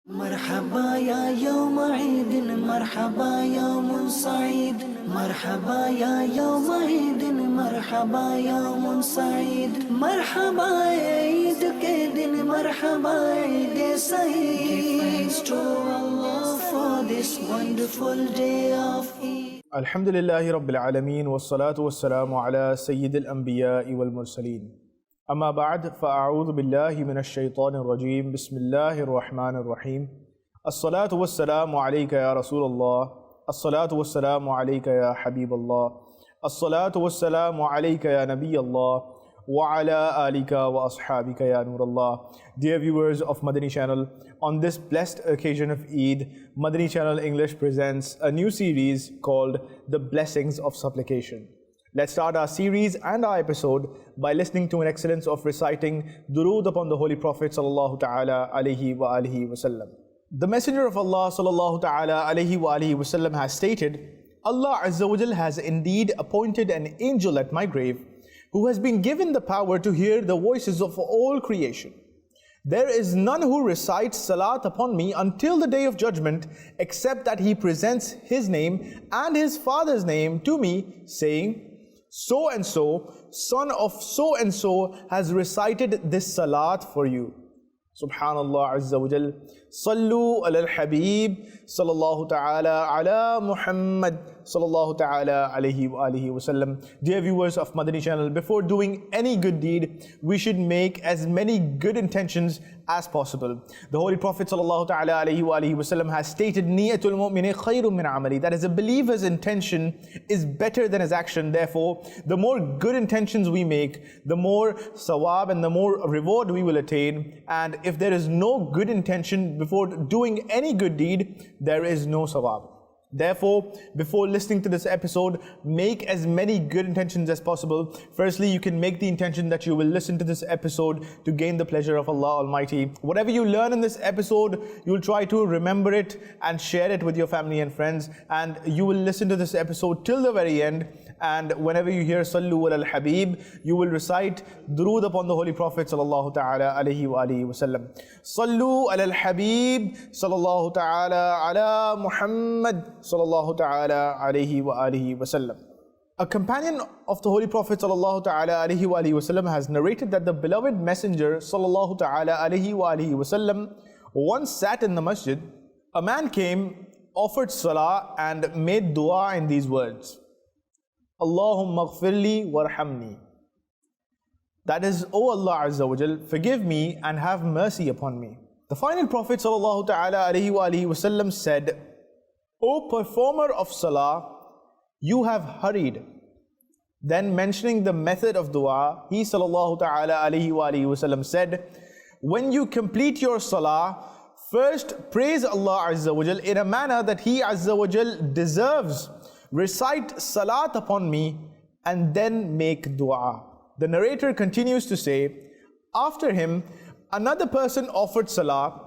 مرحبا يا يوم عيد مرحبا يوم سعيد مرحبا يا يوم عيد مرحبا يوم سعيد مرحبا عيد के दिन مرحبا عيد سعيد. Thanks to Allah for this wonderful day of Eid. الحمد لله رب العالمين والصلاة والسلام على سيد الأنبياء والمرسلين. أما بعد فأعوذ بالله من الشيطان الرجيم. بسم الله الرحمن الرحيم. الصلاة والسلام عليك يا رسول الله. الصلاة والسلام عليك يا حبيب الله. الصلاة والسلام عليك يا نبي الله وعلى آلك وأصحابك يا نور الله. Dear viewers of Madani Channel, on this blessed occasion of Eid, Madani Channel English presents a new series called The Blessings of Supplication. Let's start our series and our episode by listening to an excellence of reciting durood upon the Holy Prophet sallallahu ta'ala alayhi wa alihi wasallam. The Messenger of Allah sallallahu ta'ala alayhi wa alihi wasallam has stated, Allah Azza wa Jal has indeed appointed an angel at my grave who has been given the power to hear the voices of all creation. There is none who recites salat upon me until the day of judgment except that he presents his name and his father's name to me, saying, so and so, son of so and so has recited this salat for you. Subhanallah Azza wa Jal. Sallu ala al-Habib sallallahu ta'ala ala Muhammad sallallahu ta'ala alayhi wa alihi wa sallam. Dear viewers of Madani Channel, before doing any good deed, we should make as many good intentions as possible. The Holy Prophet sallallahu ta'ala alayhi wa alihi wa sallam has stated, Niyatul mu'mini khayrun min amali, that is, a believer's intention is better than his action. Therefore, the more good intentions we make, the more sawab and the more reward we will attain. And if there is no good intention before doing any good deed, there is no sawab. Therefore, before listening to this episode, make as many good intentions as possible. Firstly, you can make the intention that you will listen to this episode to gain the pleasure of Allah Almighty. Whatever you learn in this episode, you will try to remember it and share it with your family and friends. And you will listen to this episode till the very end. And whenever you hear Sallu ala al-Habib, you will recite durood upon the Holy Prophet sallallahu ta'ala alayhi wa alihi wa sallam. Sallu ala al-Habib sallallahu ta'ala ala Muhammad sallallahu ta'ala alayhi wa alihi wa sallam. A companion of the Holy Prophet sallallahu ta'ala alayhi wa alihi wa sallam has narrated that the beloved Messenger sallallahu ta'ala alayhi wa alihi wa sallam once sat in the masjid. A man came, offered salah and made dua in these words, Allahumma ghfirli warhamni. That is, O Allah Azza wa Jal, forgive me and have mercy upon me. The final Prophet sallallahu ta'ala alayhi wa alihi wa sallam said, O performer of salah, you have hurried. Then mentioning the method of dua, he sallallahu ta'ala alayhi wa alihi wa sallam said, when you complete your salah, first praise Allah Azza wa Jal in a manner that He Azza wa Jal deserves. Recite salat upon me and then make dua. The narrator continues to say, after him, another person offered salah,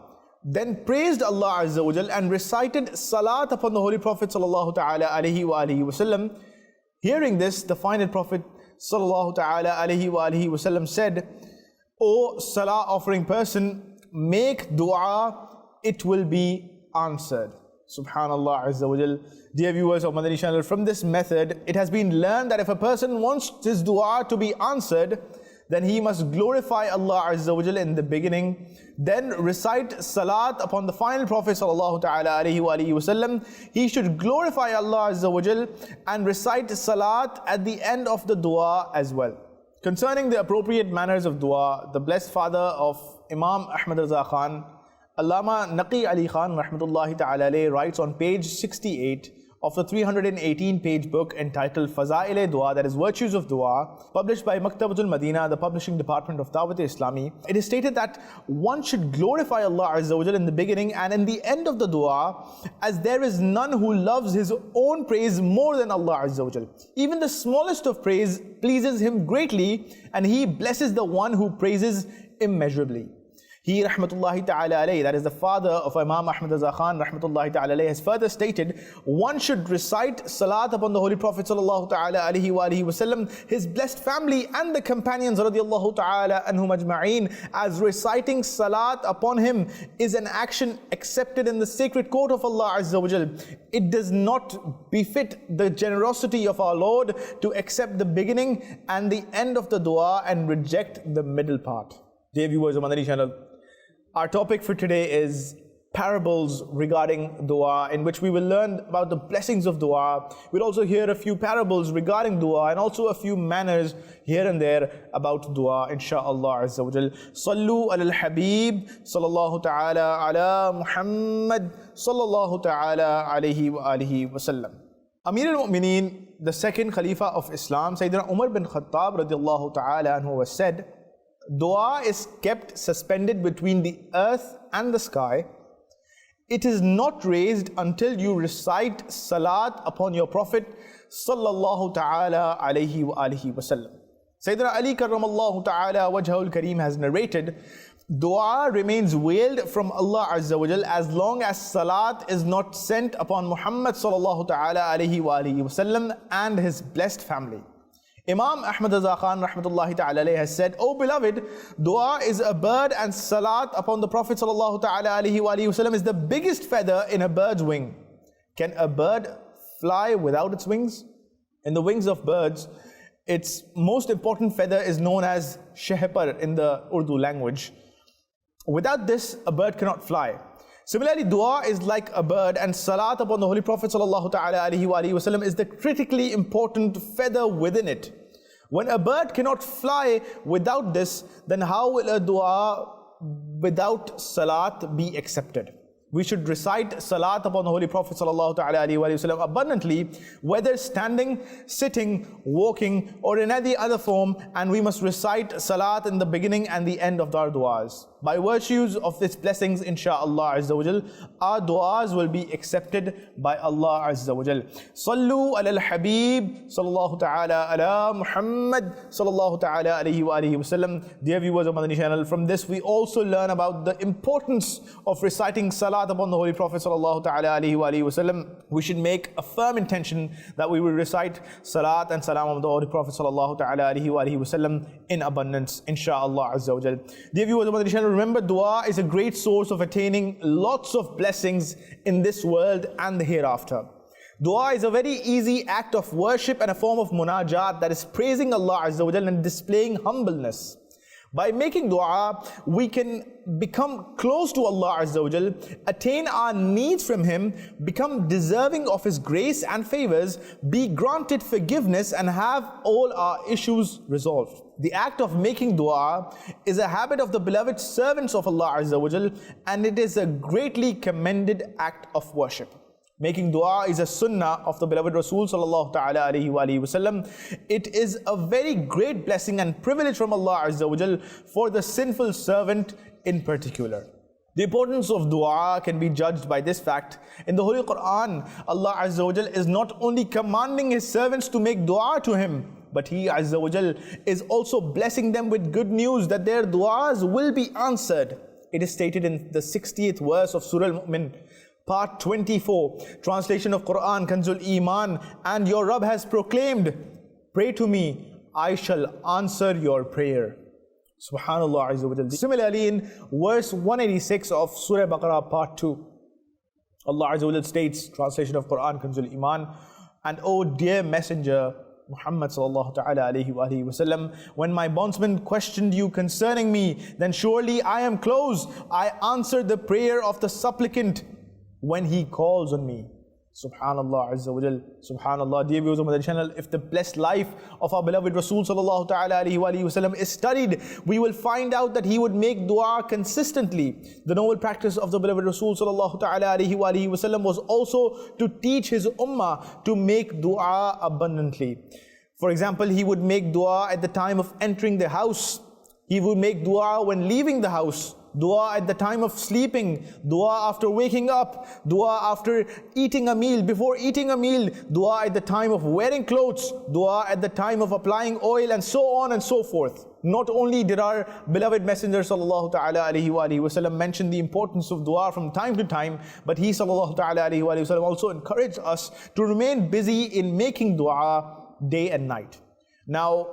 then praised Allah Azza wa Jal and recited salat upon the Holy Prophet sallallahu ta'ala alayhi wa alihi wa sallam. Hearing this, the final Prophet sallallahu ta'ala alayhi wa alihi wa sallam said, O salah offering person, make dua, it will be answered. Subhanallah Azza wa Jal. Dear viewers of Madani Channel, from this method, it has been learned that if a person wants his dua to be answered, then he must glorify Allah Azza wa Jal in the beginning, then recite salat upon the final Prophet sallallahu ta'ala alayhi wa alihi wa sallam. He should glorify Allah Azza wa Jal and recite salat at the end of the dua as well. Concerning the appropriate manners of dua, the blessed father of Imam Ahmad Raza Khan, Allama Naqi Ali Khan rahmatullahi ta'ala alayhi, writes on page 68 of the 318-page book entitled Fazail-e Dua, that is Virtues of Dua, published by Maktabatul Madina, the publishing department of Dawat-e-Islami. It is stated that one should glorify Allah Azza wa Jal in the beginning and in the end of the dua, as there is none who loves his own praise more than Allah Azza wa Jal. Even the smallest of praise pleases Him greatly, and He blesses the one who praises immeasurably. He, rahmatullahi ta'ala alayhi, that is the father of Imam Ahmad Raza Khan, rahmatullahi ta'ala alayhi, has further stated, one should recite salat upon the Holy Prophet sallallahu ta'ala alayhi wa alihi wasallam, his blessed family and the companions radiallahu ta'ala anhum ajma'een, as reciting salat upon him is an action accepted in the sacred court of Allah Azza wa Jal. It does not befit the generosity of our Lord to accept the beginning and the end of the dua and reject the middle part. Dear viewers of Madani Channel, our topic for today is parables regarding dua, in which we will learn about the blessings of dua. We'll also hear a few parables regarding dua and also a few manners here and there about dua, insha'Allah Azza wa Jal. Sallu ala al-Habib, sallallahu ta'ala ala Muhammad, sallallahu ta'ala alayhi wa alihi wa sallam. Amir al-Mu'mineen, the second Khalifa of Islam, Sayyidina Umar bin Khattab radiallahu ta'ala anhu, was said, dua is kept suspended between the earth and the sky. It is not raised until you recite salat upon your Prophet sallallahu ta'ala alayhi wa alihi wa sallam. Sayyidina Ali karramallahu ta'ala wajhahul kareem has narrated, dua remains veiled from Allah Azza wa Jal as long as salat is not sent upon Muhammad sallallahu ta'ala alayhi wa alihi wa sallam and his blessed family. Imam Ahmad Raza Khan rahmatullahi ta'ala alayhi has said, "O beloved, dua is a bird and salat upon the Prophet sallallahu ta'ala alayhi wa alihi wasallam is the biggest feather in a bird's wing." Can a bird fly without its wings? In the wings of birds, its most important feather is known as shehpar in the Urdu language. Without this, a bird cannot fly. Similarly, dua is like a bird and salat upon the Holy Prophet sallallahu ta'ala alayhi wa alihi wasallam is the critically important feather within it. When a bird cannot fly without this, then how will a dua without salat be accepted? We should recite salat upon the Holy Prophet sallallahu ta'ala alayhi wa sallam abundantly, whether standing, sitting, walking, or in any other form, and we must recite salat in the beginning and the end of our duas. By virtues of its blessings, insha'Allah Azza wa Jal, our duas will be accepted by Allah Azza wa Jal. Sallu ala al-Habib, sallallahu ta'ala ala Muhammad, sallallahu ta'ala alayhi wa alihi wa sallam. Dear viewers of Madani Channel, from this we also learn about the importance of reciting salat upon the Holy Prophet sallallahu ta'ala alayhi wa alihi wa sallam. We should make a firm intention that we will recite salat and salam of the Holy Prophet sallallahu ta'ala alayhi wa alihi wa sallam in abundance, insha'Allah Azza wa Jal. Dear viewers of Madani Channel, remember, dua is a great source of attaining lots of blessings in this world and the hereafter. Dua is a very easy act of worship and a form of munajat, that is praising Allah Azza wa Jal and displaying humbleness. By making dua, we can become close to Allah Azza wa Jal, attain our needs from Him, become deserving of His grace and favors, be granted forgiveness, and have all our issues resolved. The act of making dua is a habit of the beloved servants of Allah Azza wa Jal, and it is a greatly commended act of worship. Making dua is a sunnah of the beloved Rasul sallallahu ta'ala alayhi wa alihi wa sallam. It is a very great blessing and privilege from Allah Azza wa Jal for the sinful servant in particular. The importance of dua can be judged by this fact. In the Holy Quran, Allah Azza wa Jal is not only commanding His servants to make dua to Him, but He Azza wa Jal is also blessing them with good news that their duas will be answered. It is stated in the 60th verse of Surah Al-Mu'min, Part 24, translation of Quran, Kanzul Iman, and your Rabb has proclaimed, "Pray to me, I shall answer your prayer." Subhanallah Azza wa Jal. Similarly, in verse 186 of Surah Baqarah, Part 2, Allah Azza wa Jal states, translation of Quran, Kanzul Iman, "And O dear Messenger Muhammad sallallahu ta'ala alayhi wa alihi wa sallam, when my bondsman questioned you concerning me, then surely I am close. I answer the prayer of the supplicant when he calls on me." Subhanallah Azza wa Jal. Subhanallah. Dear viewers of Madani Channel, if the blessed life of our beloved Rasul sallallahu ta'ala alayhi wa alihi wa sallam is studied, we will find out that he would make dua consistently. The noble practice of the beloved Rasul sallallahu ta'ala alayhi wa alihi wa sallam was also to teach his ummah to make dua abundantly. For example, he would make dua at the time of entering the house. He would make dua when leaving the house. dua at the time of sleeping, dua after waking up, dua after eating a meal, before eating a meal, dua at the time of wearing clothes, dua at the time of applying oil, and so on and so forth. Not only did our beloved Messenger sallallahu ta'ala alayhi wa alihi wasallam mention the importance of dua from time to time, but he sallallahu ta'ala alayhi wa alihi wasallam also encouraged us to remain busy in making dua day and night. Now,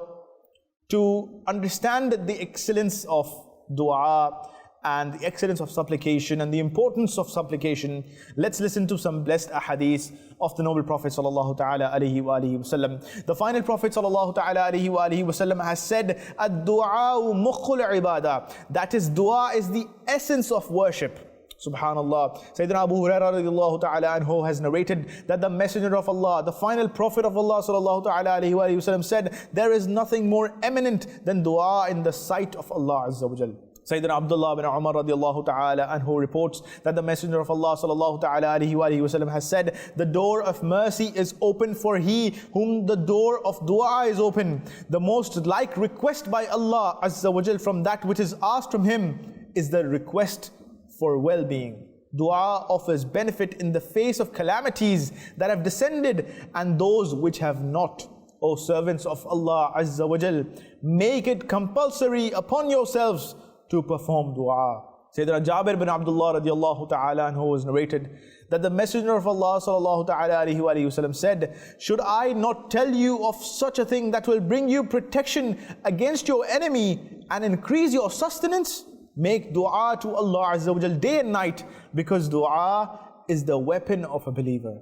to understand the excellence of dua and the excellence of supplication and the importance of supplication, let's listen to some blessed ahadith of the noble Prophet sallallahu ta'ala alayhi wa alihi wasallam. The final Prophet sallallahu ta'ala alayhi wa alihi wasallam has said, "Ad-du'a'u mukhul ibadah." That is, dua is the essence of worship. Subhanallah. Sayyidina Abu Hurairah radiallahu ta'ala anhu has narrated that the Messenger of Allah, the final Prophet of Allah sallallahu ta'ala alayhi wa alihi wasallam said, "There is nothing more eminent than dua in the sight of Allah Azza wa Jal." Sayyidina Abdullah bin Umar radiallahu ta'ala anhu reports that the Messenger of Allah sallallahu ta'ala alayhi wa alihi wasallam has said, "The door of mercy is open for he whom the door of dua is open. The most like request by Allah Azza wa Jal from that which is asked from him is the request for well-being. Dua offers benefit in the face of calamities that have descended and those which have not. O servants of Allah Azza wa Jal, make it compulsory upon yourselves to perform dua." Sayyidina Jabir bin Abdullah radiallahu ta'ala anhu was narrated that the Messenger of Allah sallallahu ta'ala alayhi wa sallam said, "Should I not tell you of such a thing that will bring you protection against your enemy and increase your sustenance? Make dua to Allah Azza wa Jal day and night, because dua is the weapon of a believer."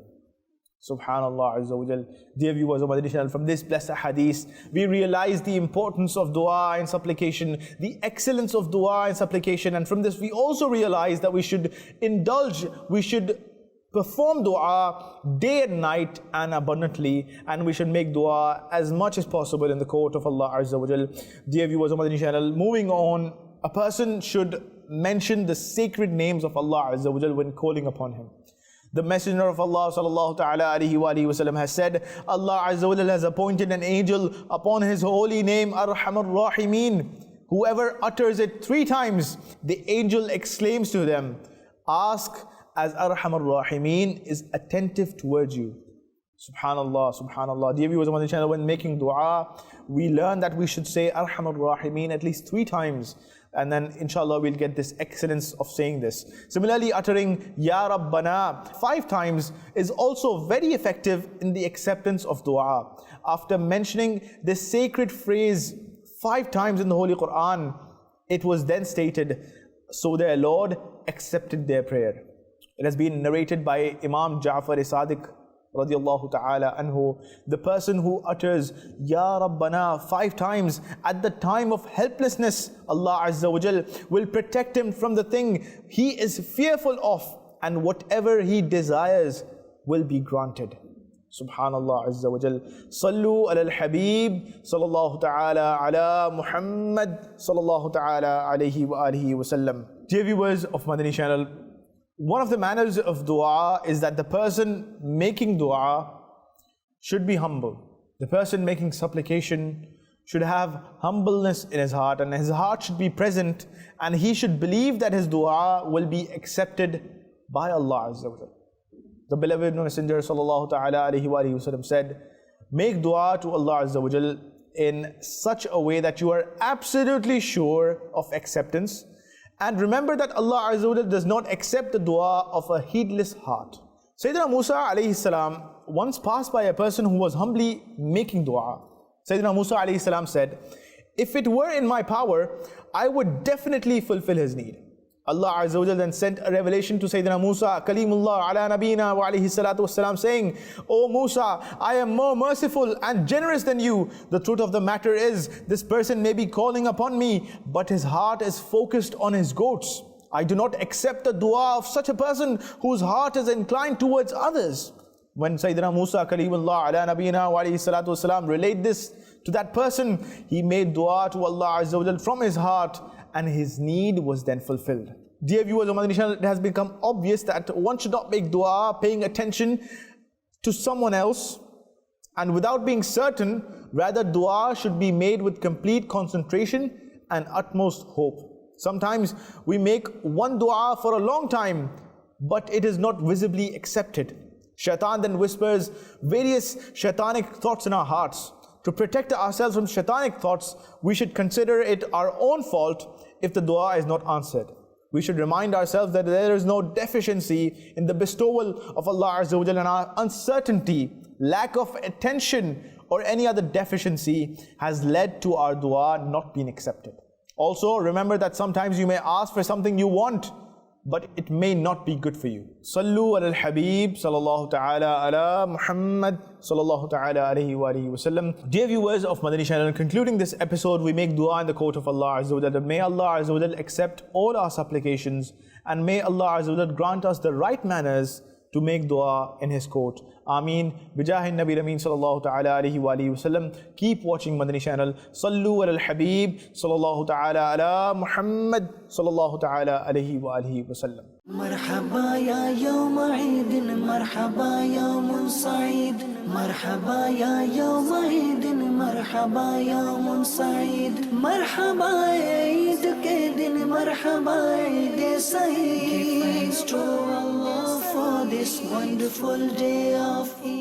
Subhanallah Azza wa Jal. Dear viewers of Madani Channel, from this blessed hadith, we realize the importance of dua and supplication, the excellence of dua and supplication, and from this we also realize that we should indulge, we should perform dua day and night and abundantly, and we should make dua as much as possible in the court of Allah Azza wa Jal. Dear viewers of Madani Channel, moving on, a person should mention the sacred names of Allah Azza wa Jal when calling upon Him. The Messenger of Allah sallallahu ta'ala alayhi wa alihi wasallam has said, Allah Azza wa Jal has appointed an angel upon His holy name, Arhamar Rahimeen. Whoever utters it 3 times, the angel exclaims to them, "Ask as Arhamar Rahimeen is attentive towards you." Subhanallah, subhanallah. Dear viewers on the channel, when making dua, we learn that we should say Arhamar Rahimeen at least 3 times. And then inshallah we'll get this excellence of saying this. Similarly, uttering Ya Rabbana 5 times is also very effective in the acceptance of dua. After mentioning this sacred phrase 5 times in the Holy Quran, it was then stated, so their Lord accepted their prayer. It has been narrated by Imam Ja'far Sadiq radiallahu ta'ala anhu, the person who utters Ya Rabbana 5 times at the time of helplessness, Allah Azza wa Jal will protect him from the thing he is fearful of, and whatever he desires will be granted. Subhanallah Azza wa Jal. Sallu ala al-Habib sallallahu ta'ala ala Muhammad sallallahu ta'ala alayhi wa alihi wa sallam. Dear viewers of Madani Channel, one of the manners of dua is that the person making dua should be humble. The person making supplication should have humbleness in his heart, and his heart should be present, and he should believe that his dua will be accepted by Allah Azza wa Jalla. The beloved Messenger sallallahu ta'ala alayhi wa sallam said, make dua to Allah Azza wa Jalla in such a way that you are absolutely sure of acceptance. And remember that Allah Azza wa Jalla does not accept the dua of a heedless heart. Sayyidina Musa alayhi salam once passed by a person who was humbly making dua. Sayyidina Musa alayhi salam said, if it were in my power, I would definitely fulfill his need. Allah Azza wa Jalla then sent a revelation to Sayyidina Musa, Kalimullah ala nabina wa alayhi salatu wassalam, saying, O Musa, I am more merciful and generous than you. The truth of the matter is, this person may be calling upon me, but his heart is focused on his goats. I do not accept the dua of such a person whose heart is inclined towards others. When Sayyidina Musa, Kalimullah ala nabina wa alayhi salatu wassalam, relayed this to that person, he made dua to Allah Azza wa Jalla from his heart, and his need was then fulfilled. Dear viewers of Madani Channel, it has become obvious that one should not make dua paying attention to someone else and without being certain. Rather, dua should be made with complete concentration and utmost hope. Sometimes we make one dua for a long time, but it is not visibly accepted. Shaitan then whispers various shaitanic thoughts in our hearts. To protect ourselves from shaitanic thoughts, we should consider it our own fault if the dua is not answered. We should remind ourselves that there is no deficiency in the bestowal of Allah Azza wa Jalla, and our uncertainty, lack of attention, or any other deficiency has led to our dua not being accepted. Also, remember that sometimes you may ask for something you want, but it may not be good for you. Sallu ala al-Habib sallallahu ta'ala ala Muhammad sallallahu ta'ala alayhi wa alihi wa sallam. Dear viewers of Madani Channel, concluding this episode, we make dua in the court of Allah Azza wa Jalla. May Allah Azza wa Jalla accept all our supplications, and may Allah Azza wa Jalla grant us the right manners to make dua in His court. Ameen. Bijahi Nabi Ameen sallallahu ta'ala alayhi wa alihi wa sallam. Keep watching Madani Channel. Sallu ala al-Habib sallallahu ta'ala ala Muhammad sallallahu ta'ala alayhi wa alihi wa sallam. مرحبا يا يوم عيد مرحبا يوم سعيد مرحبا يا يوم عيد مرحبا يوم سعيد مرحبا عيد के दिन مرحبا عيد سعيد. Give thanks to Allah for this wonderful day of Eid.